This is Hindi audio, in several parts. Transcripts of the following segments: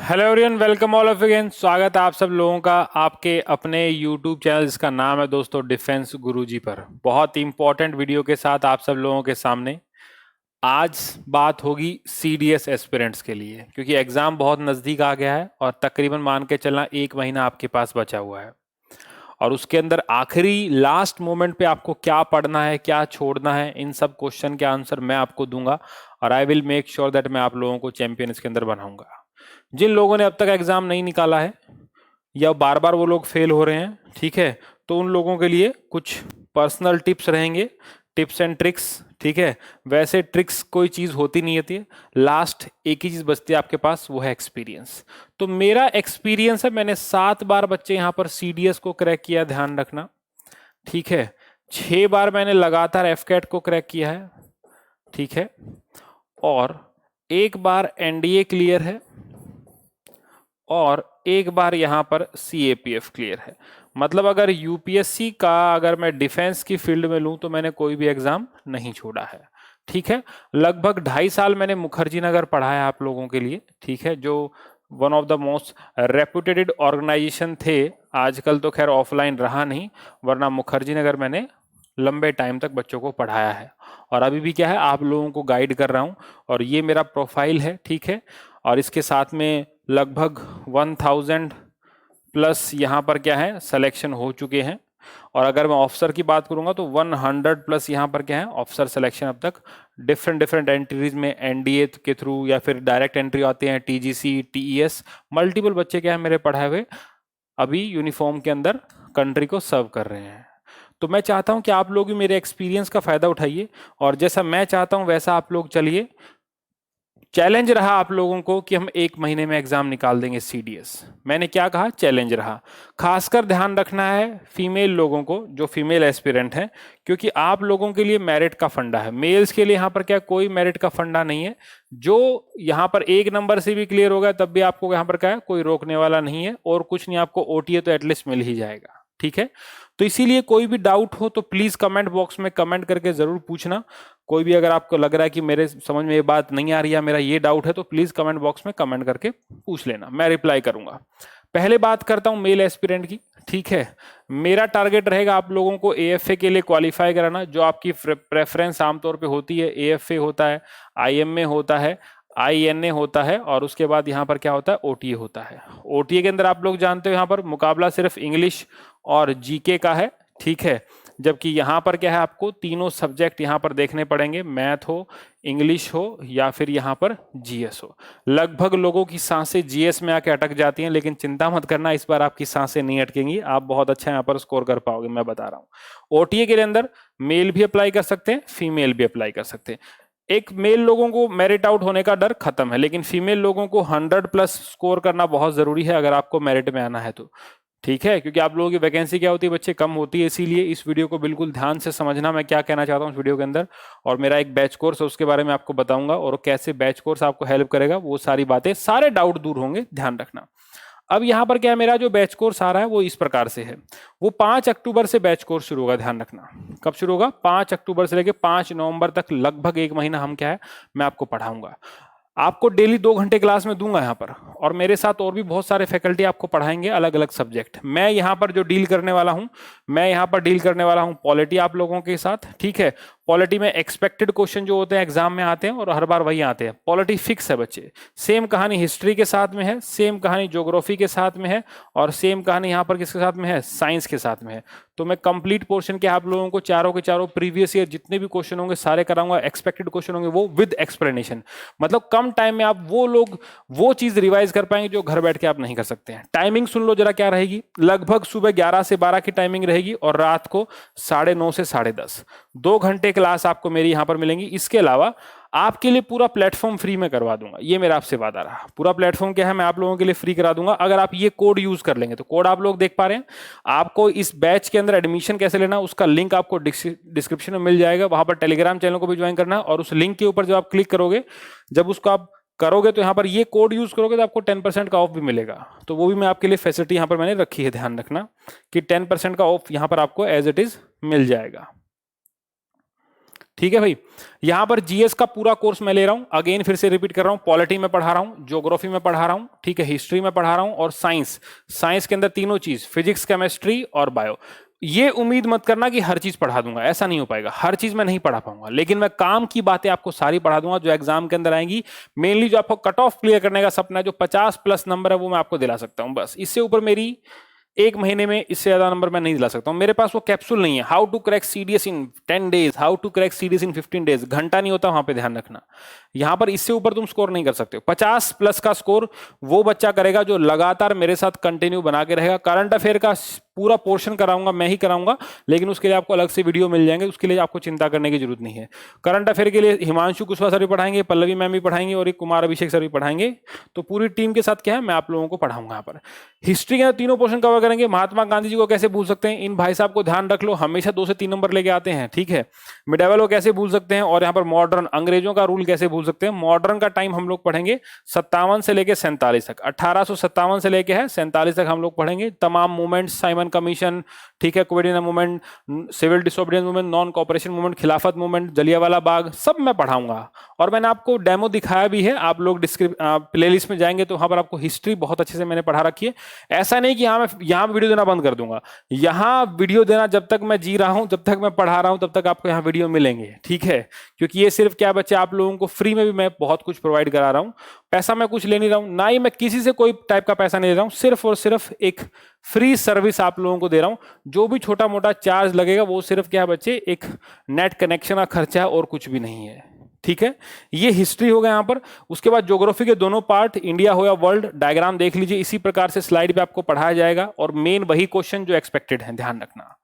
Hello everyone, welcome all of again. स्वागत है आप सब लोगों का आपके अपने यूट्यूब चैनल जिसका नाम है दोस्तों डिफेंस गुरुजी पर। बहुत इंपॉर्टेंट वीडियो के साथ आप सब लोगों के सामने आज बात होगी सीडीएस एस्पिरेंट्स के लिए, क्योंकि एग्जाम बहुत नज़दीक आ गया है और तकरीबन मान के चलना एक महीना आपके पास बचा हुआ है। और उसके अंदर आखिरी लास्ट मोमेंट पे आपको क्या पढ़ना है, क्या छोड़ना है, इन सब क्वेश्चन के आंसर मैं आपको दूंगा और I will make sure that मैं आप लोगों को चैंपियन इसके अंदर बनाऊंगा। जिन लोगों ने अब तक एग्जाम नहीं निकाला है या बार बार वो लोग फेल हो रहे हैं, ठीक है, तो उन लोगों के लिए कुछ पर्सनल टिप्स रहेंगे, टिप्स एंड ट्रिक्स। ठीक है, वैसे ट्रिक्स कोई चीज होती नहीं होती है, लास्ट एक ही चीज बचती है आपके पास, वो है एक्सपीरियंस। तो मेरा एक्सपीरियंस है, मैंने 7 बार बच्चे यहां पर सीडीएस को क्रैक किया, ध्यान रखना। ठीक है, 6 बार मैंने लगातार एफकैट को क्रैक किया है। ठीक है, और 1 बार एनडीए क्लियर है और 1 बार यहां पर सीएपीएफ क्लियर है। मतलब अगर यूपीएससी का अगर मैं डिफेंस की फील्ड में लूं तो मैंने कोई भी एग्जाम नहीं छोड़ा है। ठीक है, लगभग 2.5 साल मैंने मुखर्जी नगर पढ़ाया आप लोगों के लिए। ठीक है, जो one of the most reputed organisation थे, आजकल तो खैर ऑफलाइन रहा नहीं, वरना मुखर्जी नगर मैंने लंबे टाइम तक बच्चों को पढ़ाया है और अभी भी क्या है आप लोगों को गाइड कर रहा हूं। और ये मेरा प्रोफाइल है। ठीक है, और इसके साथ में लगभग 1000 प्लस यहाँ पर क्या है सिलेक्शन हो चुके हैं। और अगर मैं ऑफिसर की बात करूंगा तो 100 प्लस यहाँ पर क्या है ऑफिसर सिलेक्शन अब तक डिफरेंट डिफरेंट एंट्रीज में एनडीए के थ्रू या फिर डायरेक्ट एंट्री आते हैं, टीजीसी, टीईएस, मल्टीपल बच्चे क्या है मेरे पढ़ाए हुए अभी यूनिफॉर्म के अंदर कंट्री को सर्व कर रहे हैं। तो मैं चाहता हूं कि आप लोग भी मेरे एक्सपीरियंस का फायदा उठाइए और जैसा मैं चाहता हूं वैसा आप लोग चलिए। चैलेंज रहा आप लोगों को कि हम एक महीने में एग्जाम निकाल देंगे सीडीएस। मैंने क्या कहा, चैलेंज रहा। खासकर ध्यान रखना है फीमेल लोगों को, जो फीमेल एस्पिरेंट हैं, क्योंकि आप लोगों के लिए मेरिट का फंडा है। मेल्स के लिए यहाँ पर क्या कोई मेरिट का फंडा नहीं है। जो यहाँ पर 1 नंबर से भी क्लियर होगा तब भी आपको यहाँ पर क्या है कोई रोकने वाला नहीं है, और कुछ नहीं, आपको ओटीए तो एटलीस्ट मिल ही जाएगा। ठीक है, तो इसीलिए कोई भी डाउट हो तो प्लीज कमेंट बॉक्स में कमेंट करके जरूर पूछना। कोई भी अगर आपको लग रहा है कि मेरे समझ में ये बात नहीं आ रही है, मेरा ये डाउट है, तो प्लीज कमेंट बॉक्स में कमेंट करके पूछ लेना, मैं रिप्लाई करूंगा। पहले बात करता हूं मेल एस्पिरेंट की। ठीक है, मेरा टारगेट रहेगा आप लोगों को एएफए के लिए क्वालिफाई कराना। जो आपकी प्रेफरेंस आमतौर पे होती है, एएफए होता है, आईएमए होता है, आईएनए होता है, और उसके बाद यहाँ पर क्या होता है ओटीए होता है। ओटीए के अंदर आप लोग जानते हो यहाँ पर मुकाबला सिर्फ इंग्लिश और जीके का है। ठीक है, जबकि यहाँ पर क्या है आपको तीनों सब्जेक्ट यहाँ पर देखने पड़ेंगे, मैथ हो, इंग्लिश हो या फिर यहाँ पर जीएस हो। लगभग लोगों की सांसें जीएस में आके अटक जाती हैं, लेकिन चिंता मत करना, इस बार आपकी सांसें नहीं अटकेंगी, आप बहुत अच्छा यहाँ पर स्कोर कर पाओगे, मैं बता रहा हूँ। ओटीए के अंदर मेल भी अप्लाई कर सकते हैं, फीमेल भी अप्लाई कर सकते हैं। एक मेल लोगों को मेरिट आउट होने का डर खत्म है, लेकिन फीमेल लोगों को 100+ स्कोर करना बहुत जरूरी है अगर आपको मेरिट में आना है तो। ठीक है, क्योंकि आप लोगों की वैकेंसी क्या होती है बच्चे, कम होती है, इसीलिए इस वीडियो को बिल्कुल ध्यान से समझना मैं क्या कहना चाहता हूँ इस वीडियो के अंदर। और मेरा एक बैच कोर्स है उसके बारे में आपको बताऊंगा, और कैसे बैच कोर्स आपको हेल्प करेगा, वो सारी बातें, सारे डाउट दूर होंगे, ध्यान रखना। अब यहाँ पर क्या है, मेरा जो बैच कोर्स आ रहा है वो इस प्रकार से है। वो 5 अक्टूबर से बैच कोर्स शुरू होगा, ध्यान रखना। कब शुरू होगा, 5 अक्टूबर से लेकर 5 नवंबर तक, लगभग एक महीना हम क्या है मैं आपको पढ़ाऊंगा। आपको डेली 2 घंटे क्लास में दूंगा यहाँ पर, और मेरे साथ और भी बहुत सारे फैकल्टी आपको पढ़ाएंगे अलग अलग सब्जेक्ट। मैं यहाँ पर जो डील करने वाला हूँ, मैं यहाँ पर डील करने वाला हूँ पॉलिटी आप लोगों के साथ। ठीक है, पॉलिटी में एक्सपेक्टेड क्वेश्चन जो होते हैं एग्जाम में आते हैं और हर बार वही आते हैं। पॉलिटी फिक्स है बच्चे, सेम कहानी हिस्ट्री के साथ में है, सेम कहानी ज्योग्राफी के साथ में है, और सेम कहानी यहाँ पर किसके साथ में है, साइंस के साथ में है। तो मैं कंप्लीट पोर्शन के आप लोगों को चारों के चारों प्रीवियस ईयर जितने भी क्वेश्चन होंगे सारे कराऊंगा, एक्सपेक्टेड क्वेश्चन होंगे वो विद एक्सप्लेनेशन। मतलब कम टाइम में आप वो लोग वो चीज रिवाइज कर पाएंगे जो घर बैठ के आप नहीं कर सकते हैं। टाइमिंग सुन लो जरा क्या रहेगी, लगभग सुबह 11 से 12 की टाइमिंग रहेगी और रात को 9:30 से 10:30, 2 घंटे क्लास आपको मेरी यहां पर मिलेंगी। इसके अलावा आपके लिए पूरा प्लेटफॉर्म फ्री में करवा दूंगा, ये मेरा आपसे वादा रहा। पूरा प्लेटफॉर्म क्या है मैं आप लोगों के लिए फ्री करा दूंगा अगर आप ये कोड यूज कर लेंगे। तो कोड आप लोग देख पा रहे हैं, आपको इस बैच के अंदर एडमिशन कैसे लेना उसका लिंक आपको डिस्क्रिप्शन में मिल जाएगा, वहां पर टेलीग्राम चैनल को भी ज्वाइन करना है, और उस लिंक के ऊपर जब आप क्लिक करोगे, जब उसको आप करोगे तो यहाँ पर ये कोड यूज करोगे तो आपको 10% का ऑफ भी मिलेगा। तो वो भी मैं आपके लिए फैसिलिटी यहाँ पर मैंने रखी है, ध्यान रखना कि 10% का ऑफ यहाँ पर आपको एज इट इज मिल जाएगा। ठीक है भाई। यहां पर जीएस का पूरा कोर्स मैं ले रहा हूं, अगेन फिर से रिपीट कर रहा हूं, पॉलिटी में पढ़ा रहा हूं, ज्योग्राफी में पढ़ा रहा हूं, ठीक है, हिस्ट्री में पढ़ा रहा हूं और साइंस। साइंस के अंदर तीनों चीज, फिजिक्स, केमिस्ट्री और बायो। ये उम्मीद मत करना कि हर चीज पढ़ा दूंगा, ऐसा नहीं हो पाएगा, हर चीज मैं नहीं पढ़ा पाऊंगा, लेकिन मैं काम की बातें आपको सारी पढ़ा दूंगा जो एग्जाम के अंदर आएंगी। मेनली जो आपको कट ऑफ क्लियर करने का सपना है, जो 50+ नंबर है, वो मैं आपको दिला सकता हूं बस। इससे ऊपर मेरी एक महीने में इससे ज्यादा नंबर मैं नहीं दिला सकता हूं। मेरे पास वो कैप्सूल नहीं है, how to crack CDS in 10 days, how to crack CDS in 15 days, घंटा नहीं होता वहां पे, ध्यान रखना। यहां पर इससे ऊपर तुम स्कोर नहीं कर सकते हो। 50+ का स्कोर वो बच्चा करेगा जो लगातार मेरे साथ कंटिन्यू बना के रहेगा। करंट अफेयर का पूरा पोर्शन कराऊंगा, मैं ही कराऊंगा, लेकिन उसके लिए आपको अलग से वीडियो मिल जाएंगे, उसके लिए आपको चिंता करने की जरूरत नहीं है। करंट अफेयर के लिए हिमांशु कुशवाहा सर भी पढ़ाएंगे, पल्लवी मैम भी पढ़ाएंगे और एक कुमार अभिषेक सर भी पढ़ाएंगे। तो पूरी टीम के साथ क्या है, मैं आप लोगों को पढ़ाऊंगा यहाँ पर। हिस्ट्री के तीनों पोर्शन कवर करेंगे। महात्मा गांधी जी को कैसे भूल सकते हैं, इन भाई साहब को ध्यान रख लो, हमेशा 2 से 3 नंबर लेके आते हैं, ठीक है। मिडावल को कैसे भूल सकते हैं, और यहाँ पर मॉडर्न अंग्रेजों का रूल कैसे भूल सकते हैं। मॉडर्न का टाइम हम लोग पढ़ेंगे 57 से लेके 47 तक, 1857 से लेके है 47 तक हम लोग पढ़ेंगे। तमाम मूवमेंट, साइमन कमीशन, ठीक है, quit India movement, civil disobedience movement, non cooperation movement, Khilafat movement, Jallianwala Bagh, सब मैं पढ़ाऊंगा। और मैंने आपको डेमो दिखाया भी है, आप लोग प्ले लिस्ट में जाएंगे तो वहां पर आपको हिस्ट्री बहुत अच्छे से मैंने पढ़ा रखी है। ऐसा नहीं कि हाँ मैं यहाँ वीडियो देना बंद कर दूंगा, यहाँ वीडियो देना जब तक मैं जी रहा हूं, जब तक मैं पढ़ा रहा हूं, तब तक आपको यहाँ वीडियो मिलेंगे, ठीक है। क्योंकि ये सिर्फ क्या बच्चे, आप लोगों को फ्री में भी मैं बहुत कुछ प्रोवाइड करा रहा हूं, पैसा मैं कुछ ले नहीं रहा हूं, ना ही मैं किसी से कोई टाइप का पैसा नहीं ले रहा हूं, सिर्फ और सिर्फ एक फ्री सर्विस आप लोगों को दे रहा हूं। जो भी छोटा मोटा चार्ज लगेगा वो सिर्फ क्या है बच्चे, एक नेट कनेक्शन का खर्चा है और कुछ भी नहीं है, ठीक है। ये हिस्ट्री हो गया यहां पर। उसके बाद ज्योग्राफी के दोनों पार्ट, इंडिया हो या वर्ल्ड, डायग्राम देख लीजिए, इसी प्रकार से स्लाइड पे आपको पढ़ाया जाएगा और मेन वही क्वेश्चन जो एक्सपेक्टेड है, ध्यान रखना।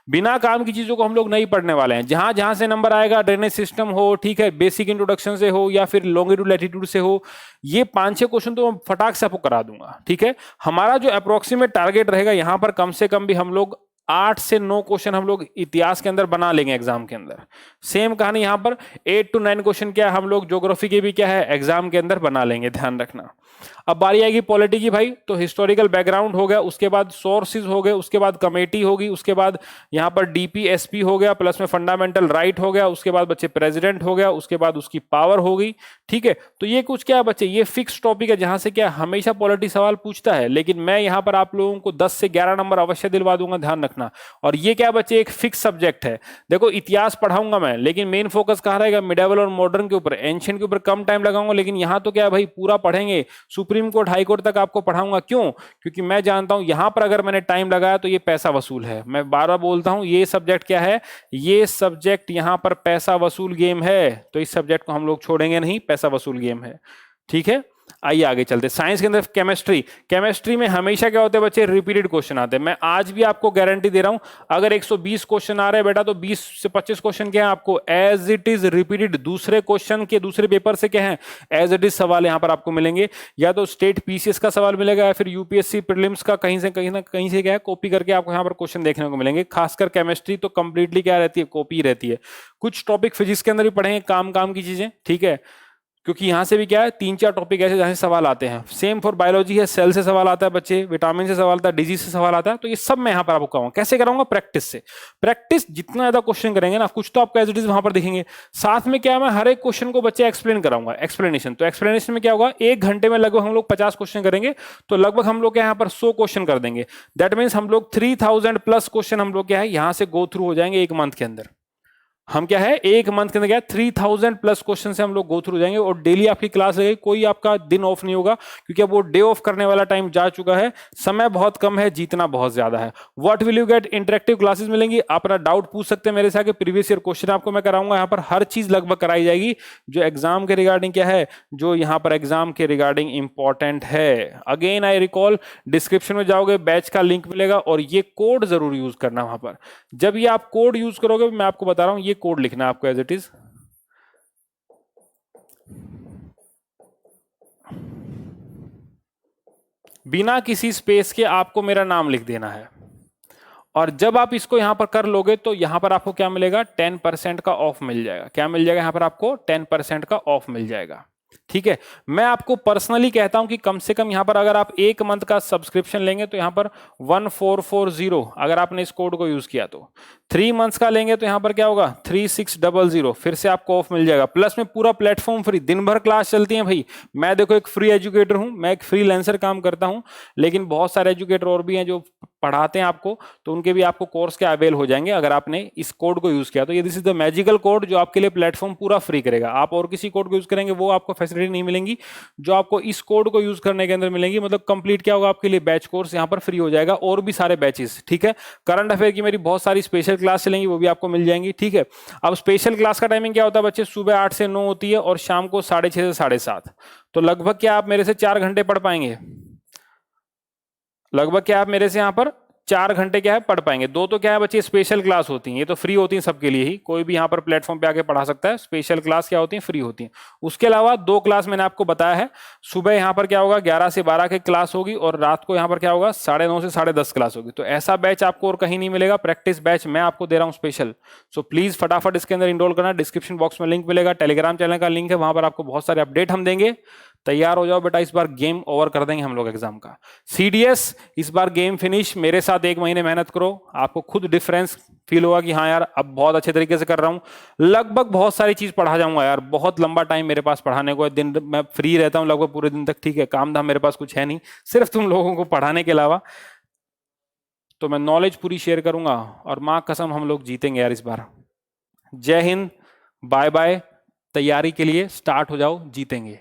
बिना काम की चीजों को हम लोग नहीं पढ़ने वाले हैं। जहां जहां से नंबर आएगा, ड्रेनेज सिस्टम हो, ठीक है, बेसिक इंट्रोडक्शन से हो या फिर लॉन्गिट्यूड लैटिट्यूड से हो, ये 5-6 क्वेश्चन तो मैं फटाक से आपको करा दूंगा, ठीक है। हमारा जो अप्रोक्सीमेट टारगेट रहेगा यहां पर, कम से कम भी हम लोग 8 से 9 क्वेश्चन हम लोग इतिहास के अंदर बना लेंगे एग्जाम के अंदर। सेम कहानी यहां पर 8 to 9 क्वेश्चन क्या हम लोग ज्योग्राफी के भी क्या है एग्जाम के अंदर बना लेंगे, ध्यान रखना। अब बारी आएगी पॉलिटी की भाई, तो हिस्टोरिकल बैकग्राउंड हो गया, उसके बाद सोर्सेज हो गए, उसके बाद कमेटी होगी, उसके बाद यहां पर डीपीएसपी हो गया, प्लस में फंडामेंटल राइट हो गया, उसके बाद बच्चे प्रेसिडेंट हो गया, उसके बाद उसकी पावर होगी, ठीक है। तो ये कुछ क्या है बच्चे, ये फिक्स टॉपिक है जहां से क्या हमेशा पॉलिटी सवाल पूछता है, लेकिन मैं यहां पर आप लोगों को 10 से 11 नंबर अवश्य दिलवा दूंगा, ध्यान रखना। और ये क्या बच्चे, एक फिक्स सब्जेक्ट है। देखो इतिहास पढ़ाऊंगा मैं, लेकिन मेन फोकस कहां रहेगा, मिडिवल और मॉडर्न के ऊपर, एंशिएंट के ऊपर कम टाइम लगाऊंगा, लेकिन यहां तो क्या भाई पूरा पढ़ेंगे, सुप्रीम कोर्ट हाई कोर्ट तक आपको पढ़ाऊंगा। क्यों? क्योंकि मैं जानता हूं यहां पर अगर मैंने टाइम लगाया तो ये पैसा वसूल है। मैं बार बार बोलता हूं, ये सब्जेक्ट क्या है, ये सब्जेक्ट यहां पर पैसा वसूल गेम है, तो इस सब्जेक्ट को हम लोग छोड़ेंगे नहीं, पैसा वसूल गेम है, ठीक है। आइए आगे चलते। साइंस के अंदर केमिस्ट्री, केमिस्ट्री में हमेशा क्या होते हैं बच्चे, रिपीटेड क्वेश्चन आते हैं। मैं आज भी आपको गारंटी दे रहा हूं, अगर 120 क्वेश्चन आ रहे हैं बेटा, तो 20 से 25 क्वेश्चन क्या है आपको एज इट इज रिपीटेड, दूसरे क्वेश्चन के दूसरे पेपर से क्या है एज इट इज सवाल यहां पर आपको मिलेंगे। या तो स्टेट पीसीएस का सवाल मिलेगा, या फिर यूपीएससी प्रीलिम्स का कहीं से कहीं ना कहीं से क्या है कॉपी करके आपको यहां पर क्वेश्चन देखने को मिलेंगे। खासकर केमिस्ट्री तो कंप्लीटली क्या रहती है, कॉपी रहती है। कुछ टॉपिक फिजिक्स के अंदर भी पढ़ेंगे, काम काम की चीजें, ठीक है, क्योंकि यहां से भी क्या है 3-4 टॉपिक ऐसे जहां से सवाल आते हैं। सेम फॉर बायोलॉजी है, सेल से सवाल आता है बच्चे, विटामिन से सवाल आता है, डिजीज से सवाल आता है। तो ये सब मैं यहां पर आपको कहूंगा, कैसे कराऊंगा, प्रैक्टिस से। प्रैक्टिस जितना ज्यादा क्वेश्चन करेंगे ना, कुछ तो आपको एज इट इज वहां पर दिखेंगे, साथ में क्या मैं हर एक क्वेश्चन को बच्चे एक्सप्लेन कराऊंगा, एक्सप्लेनेशन। तो एक्सप्लेनेशन में क्या होगा, 1 घंटे में लगभग हम लोग 50 क्वेश्चन करेंगे, तो लगभग हम लोग यहाँ पर 100 क्वेश्चन कर देंगे। दैट मीन्स हम लोग 3000+ क्वेश्चन हम लोग क्या है यहाँ से गो थ्रू हो जाएंगे 1 मंथ के अंदर। हम क्या है 1 मंथ के अंदर क्या 3000+ क्वेश्चन से हम लोग गो थ्रू जाएंगे। और डेली आपकी क्लास लगेगी, कोई आपका दिन ऑफ नहीं होगा, क्योंकि अब वो डे ऑफ करने वाला टाइम जा चुका है। समय बहुत कम है, जीतना बहुत ज्यादा है। What will you get, interactive classes मिलेंगी, आप अपना डाउट पूछ सकते हैं मेरे से आगे। प्रीवियस ईयर क्वेश्चन आपको मैं कराऊंगा, यहाँ पर हर चीज लगभग कराई जाएगी जो एग्जाम के रिगार्डिंग क्या है, जो यहाँ पर एग्जाम के रिगार्डिंग इंपॉर्टेंट है। अगेन आई रिकॉल, डिस्क्रिप्शन में जाओगे, बैच का लिंक मिलेगा, और ये कोड जरूर यूज करना वहां पर। जब ये आप कोड यूज करोगे, मैं आपको बता रहा हूं, ये कोड लिखना आपको एज इट इज, बिना किसी स्पेस के आपको मेरा नाम लिख देना है। और जब आप इसको यहां पर कर लोगे तो यहां पर आपको क्या मिलेगा, 10% का ऑफ मिल जाएगा। क्या मिल जाएगा यहां पर आपको 10% का ऑफ मिल जाएगा, ठीक है। मैं आपको पर्सनली कहता हूं कि कम से कम यहां पर अगर आप 1 मंथ का सब्सक्रिप्शन लेंगे तो यहां पर 1440, अगर आपने इस कोड को यूज किया तो 3 मंथ्स का लेंगे तो यहां पर क्या होगा 3600, फिर से आपको ऑफ मिल जाएगा। प्लस में पूरा प्लेटफॉर्म फ्री, दिन भर क्लास चलती है भाई। मैं देखो एक फ्री एजुकेटर हूं, मैं एक फ्रीलांसर काम करता हूं, लेकिन बहुत सारे एजुकेटर और भी हैं जो पढ़ाते हैं आपको, तो उनके भी आपको कोर्स के अवेल हो जाएंगे अगर आपने इस कोड को यूज किया तो। ये this is the magical code जो आपके लिए प्लेटफॉर्म पूरा फ्री करेगा। आप और किसी कोड को यूज करेंगे वो आपको फैसिलिटी नहीं मिलेंगी जो आपको इस कोड को यूज करने के अंदर मिलेंगी। मतलब कंप्लीट क्या होगा आपके लिए, बैच कोर्स यहाँ पर फ्री हो जाएगा और भी सारे बैचेस, ठीक है। करंट अफेयर की मेरी बहुत सारी स्पेशल क्लास चलेंगी, वो भी आपको मिल जाएंगी, ठीक है। अब स्पेशल क्लास का टाइमिंग क्या होता है बच्चे, सुबह 8 से 9 होती है और शाम को 6:30 से 7:30। तो लगभग क्या आप मेरे से 4 घंटे पढ़ पाएंगे, लगभग क्या आप मेरे से यहाँ पर 4 घंटे क्या है पढ़ पाएंगे। 2 तो क्या है बच्चे स्पेशल क्लास होती हैं, ये तो फ्री होती हैं सबके लिए ही, कोई भी यहाँ पर प्लेटफॉर्म पे आके पढ़ा सकता है। स्पेशल क्लास क्या होती हैं, फ्री होती हैं। उसके अलावा 2 क्लास मैंने आपको बताया है, सुबह यहाँ पर क्या होगा 11 से 12 की क्लास होगी और रात को यहाँ पर क्या होगा 9:30 से 10:30 क्लास होगी। तो ऐसा बैच आपको और कहीं नहीं मिलेगा, प्रैक्टिस बैच मैं आपको दे रहा हूँ स्पेशल। सो प्लीज फटाफट इसके अंदर इनरोल करना। डिस्क्रिप्शन बॉक्स में लिंक मिलेगा, टेलीग्राम चैनल का लिंक है, वहां पर आपको बहुत सारे अपडेट हम देंगे। तैयार हो जाओ बेटा, इस बार गेम ओवर कर देंगे हम लोग एग्जाम का। सीडीएस इस बार गेम फिनिश, मेरे साथ 1 महीने मेहनत करो, आपको खुद डिफरेंस फील होगा कि हाँ यार अब बहुत अच्छे तरीके से कर रहा हूँ। लगभग बहुत सारी चीज पढ़ा जाऊंगा यार, बहुत लंबा टाइम मेरे पास पढ़ाने को है, दिन मैं फ्री रहता हूँ लगभग पूरे दिन तक, ठीक है। काम धाम मेरे पास कुछ है नहीं सिर्फ तुम लोगों को पढ़ाने के अलावा, तो मैं नॉलेज पूरी शेयर करूंगा और माँ कसम हम लोग जीतेंगे यार इस बार। जय हिंद, बाय बाय। तैयारी के लिए स्टार्ट हो जाओ, जीतेंगे।